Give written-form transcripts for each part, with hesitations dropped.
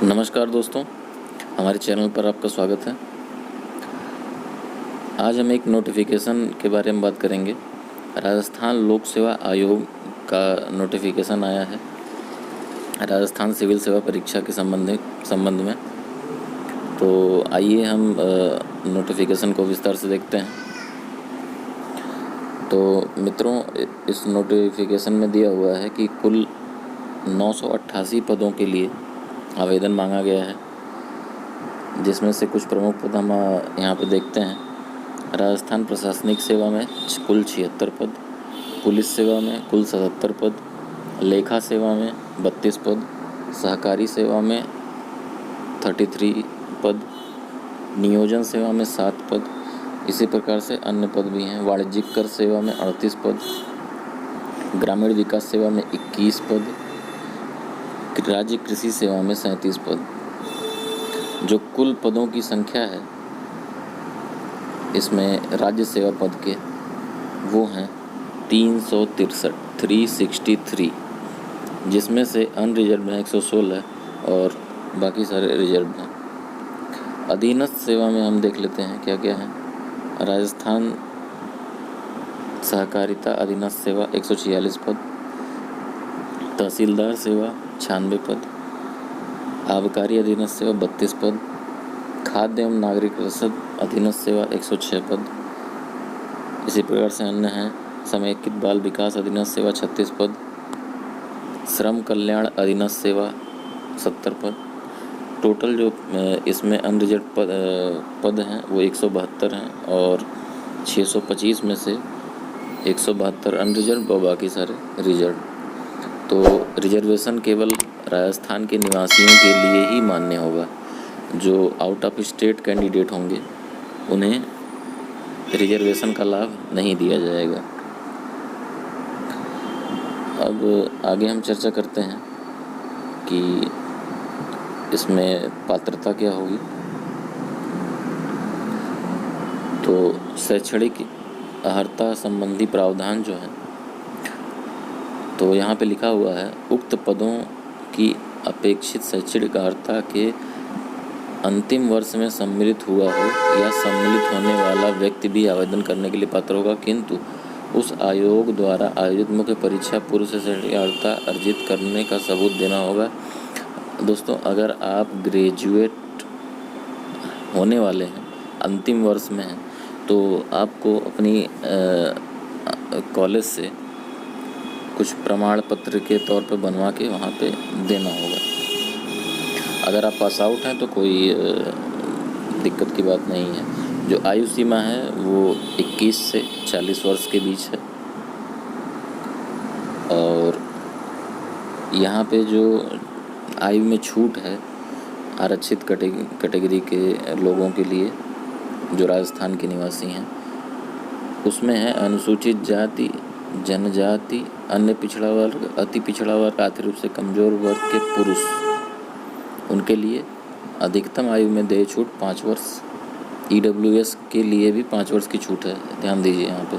नमस्कार दोस्तों, हमारे चैनल पर आपका स्वागत है। आज हम एक नोटिफिकेशन के बारे में बात करेंगे। राजस्थान लोक सेवा आयोग का नोटिफिकेशन आया है राजस्थान सिविल सेवा परीक्षा के संबंध में। तो आइए हम नोटिफिकेशन को विस्तार से देखते हैं। तो मित्रों, इस नोटिफिकेशन में दिया हुआ है कि कुल 988 पदों के लिए आवेदन मांगा गया है, जिसमें से कुछ प्रमुख पद हम यहाँ पे देखते हैं। राजस्थान प्रशासनिक सेवा में कुल 76 पद, पुलिस सेवा में कुल 77 पद, लेखा सेवा में 32 पद, सहकारी सेवा में 33 पद, नियोजन सेवा में 7 पद। इसी प्रकार से अन्य पद भी हैं। वाणिज्यिक कर सेवा में 38 पद, ग्रामीण विकास सेवा में 21 पद, राज्य कृषि सेवा में 37 पद। जो कुल पदों की संख्या है इसमें राज्य सेवा पद के वो हैं 363, जिसमें से अनरिजर्व हैं 116 और बाकी सारे रिजर्व हैं। अधीनस्थ सेवा में हम देख लेते हैं क्या क्या है। राजस्थान सहकारिता अधीनस्थ सेवा 146 पद, तहसीलदार सेवा 96 पद, आबकारी अधीनस्थ सेवा 32 पद, खाद्य एवं नागरिक रसद अधीनस्थ सेवा 106 पद। इसी प्रकार से अन्य हैं। समेकित बाल विकास अधीनस्थ सेवा 36 पद, श्रम कल्याण अधीनस्थ सेवा 70 पद। टोटल जो इसमें अनरिजर्व पद हैं वो 172 हैं और 625 में से 172 अनरिजर्व और बाकी सारे रिजर्व। तो रिजर्वेशन केवल राजस्थान के निवासियों के लिए ही मान्य होगा। जो आउट ऑफ स्टेट कैंडिडेट होंगे उन्हें रिजर्वेशन का लाभ नहीं दिया जाएगा। अब आगे हम चर्चा करते हैं कि इसमें पात्रता क्या होगी। तो शैक्षणिक अर्हता संबंधी प्रावधान जो है, तो यहाँ पे लिखा हुआ है उक्त पदों की अपेक्षित शैक्षणिक अर्हता के अंतिम वर्ष में सम्मिलित हुआ हो या सम्मिलित होने वाला व्यक्ति भी आवेदन करने के लिए पात्र होगा, किंतु उस आयोग द्वारा आयोजित मुख्य परीक्षा पूर्व से शैक्षणिक अर्हता अर्जित करने का सबूत देना होगा। दोस्तों, अगर आप ग्रेजुएट होने वाले हैं, अंतिम वर्ष में हैं, तो आपको अपनी कॉलेज से कुछ प्रमाण पत्र के तौर पर बनवा के वहाँ पे देना होगा। अगर आप पास आउट हैं तो कोई दिक्कत की बात नहीं है। जो आयु सीमा है वो 21 से 40 वर्ष के बीच है। और यहाँ पे जो आयु में छूट है आरक्षित कैटेगरी के लोगों के लिए जो राजस्थान के निवासी हैं, उसमें है अनुसूचित जाति, जनजाति, अन्य पिछड़ा वर्ग, अति पिछड़ा वर्ग, आर्थिक रूप से कमजोर वर्ग के पुरुष, उनके लिए अधिकतम आयु में देय छूट 5 वर्ष। EWS के लिए भी 5 वर्ष की छूट है। ध्यान दीजिए यहाँ पे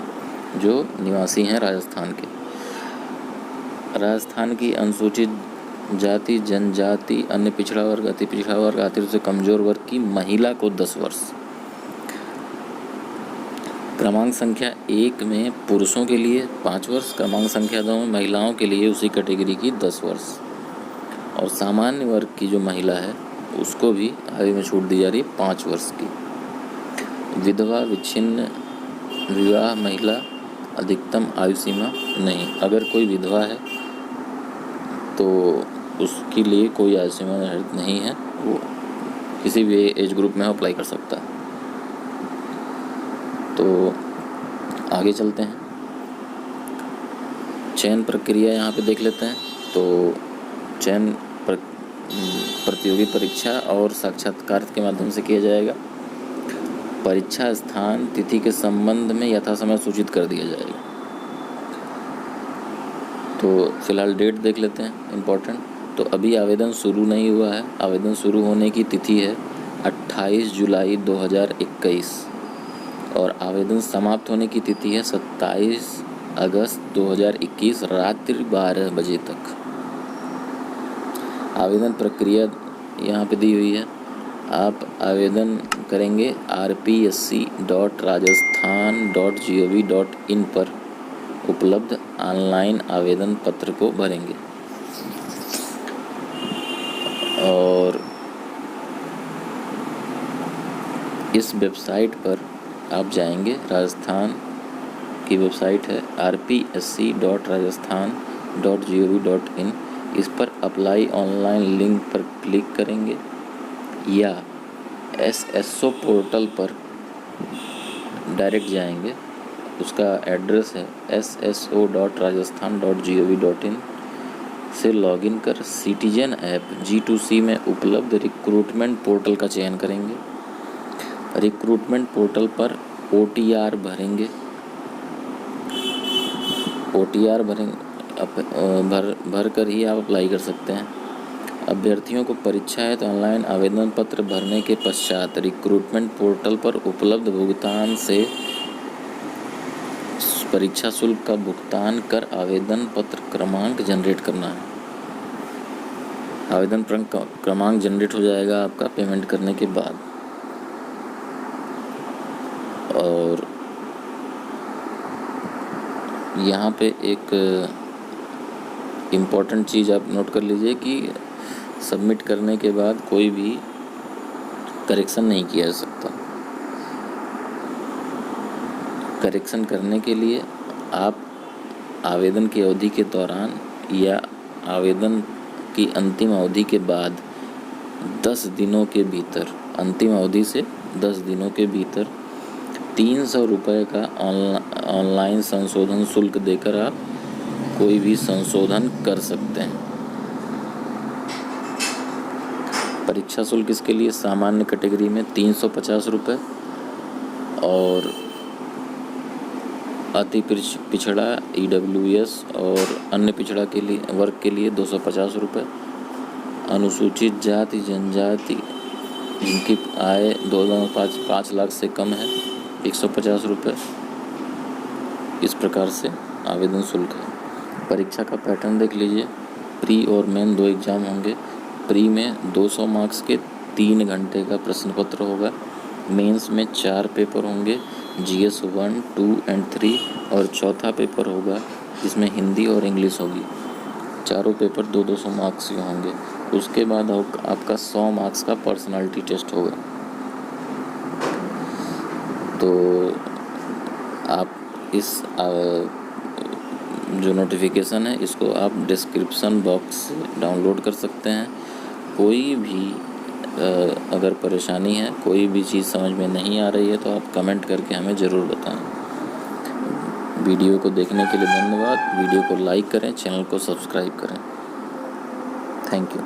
जो निवासी हैं राजस्थान के। राजस्थान की अनुसूचित जाति, जनजाति, अन्य पिछड़ा वर्ग, अति पिछड़ा वर्ग, आर्थिक रूप से कमजोर वर्ग की महिला को 10 वर्ष। क्रमांक संख्या 1 में पुरुषों के लिए 5 वर्ष, क्रमांक संख्या 2 में महिलाओं के लिए उसी कैटेगरी की 10 वर्ष। और सामान्य वर्ग की जो महिला है उसको भी आयु में छूट दी जा रही है 5 वर्ष की। विधवा, विच्छिन्न विवाह महिला अधिकतम आयु सीमा नहीं। अगर कोई विधवा है तो उसके लिए कोई आयु सीमा नहीं है, वो किसी भी एज ग्रुप में अप्लाई कर सकता है। तो आगे चलते हैं, चयन प्रक्रिया यहाँ पे देख लेते हैं। तो चयन प्रतियोगी परीक्षा और साक्षात्कार के माध्यम से किया जाएगा। परीक्षा स्थान तिथि के संबंध में यथासमय सूचित कर दिया जाएगा। तो फिलहाल डेट देख लेते हैं, इम्पोर्टेंट। तो अभी आवेदन शुरू नहीं हुआ है। आवेदन शुरू होने की तिथि है 28 जुलाई 2021 और आवेदन समाप्त होने की तिथि है 27 अगस्त 2021 रात्रि 12 बजे तक। आवेदन प्रक्रिया यहाँ पे दी हुई है। आप आवेदन करेंगे rpsc.rajasthan.gov.in पर उपलब्ध ऑनलाइन आवेदन पत्र को भरेंगे और इस वेबसाइट पर आप जाएंगे। राजस्थान की वेबसाइट है rpsc.rajasthan.gov.in। इस पर अप्लाई ऑनलाइन लिंक पर क्लिक करेंगे या SSO पोर्टल पर डायरेक्ट जाएंगे। उसका एड्रेस है sso.rajasthan.gov.in से लॉगिन कर सिटीजन ऐप G2C में उपलब्ध रिक्रूटमेंट पोर्टल का चयन करेंगे। रिक्रूटमेंट पोर्टल पर OTR भरेंगे। OTR भर कर ही आप अप्लाई कर सकते हैं। अभ्यर्थियों को परीक्षा है तो ऑनलाइन आवेदन पत्र भरने के पश्चात रिक्रूटमेंट पोर्टल पर उपलब्ध भुगतान से परीक्षा शुल्क का भुगतान कर आवेदन पत्र क्रमांक जनरेट करना है। आवेदन क्रमांक जनरेट हो जाएगा आपका पेमेंट करने के बाद। और यहाँ पे एक इम्पॉर्टेंट चीज़ आप नोट कर लीजिए कि सबमिट करने के बाद कोई भी करेक्शन नहीं किया जा सकता। करेक्शन करने के लिए आप आवेदन की अवधि के दौरान या आवेदन की अंतिम अवधि के बाद 10 दिनों के भीतर, अंतिम अवधि से 10 दिनों के भीतर 300 रुपये का ऑनलाइन संशोधन शुल्क देकर आप कोई भी संशोधन कर सकते हैं। परीक्षा शुल्क इसके लिए सामान्य कैटेगरी में 350 रुपये और अति पिछड़ा EWS और अन्य पिछड़ा के लिए वर्ग के लिए 250 रुपये, अनुसूचित जाति जनजाति जिनकी आय 5 लाख से कम है 150 रुपये। इस प्रकार से आवेदन शुल्क है। परीक्षा का पैटर्न देख लीजिए। प्री और मेन 2 एग्ज़ाम होंगे। प्री में 200 मार्क्स के 3 घंटे का प्रश्न पत्र होगा। मेंस में 4 पेपर होंगे, GS 1, 2 और 3 और चौथा पेपर होगा जिसमें हिंदी और इंग्लिश होगी। चारों पेपर 200 मार्क्स के होंगे। उसके बाद आपका 100 मार्क्स का पर्सनालिटी टेस्ट होगा। तो आप इस जो नोटिफिकेशन है इसको आप डिस्क्रिप्शन बॉक्स से डाउनलोड कर सकते हैं। कोई भी अगर परेशानी है, कोई भी चीज़ समझ में नहीं आ रही है तो आप कमेंट करके हमें ज़रूर बताएं। वीडियो को देखने के लिए धन्यवाद। वीडियो को लाइक करें, चैनल को सब्सक्राइब करें। Thank you.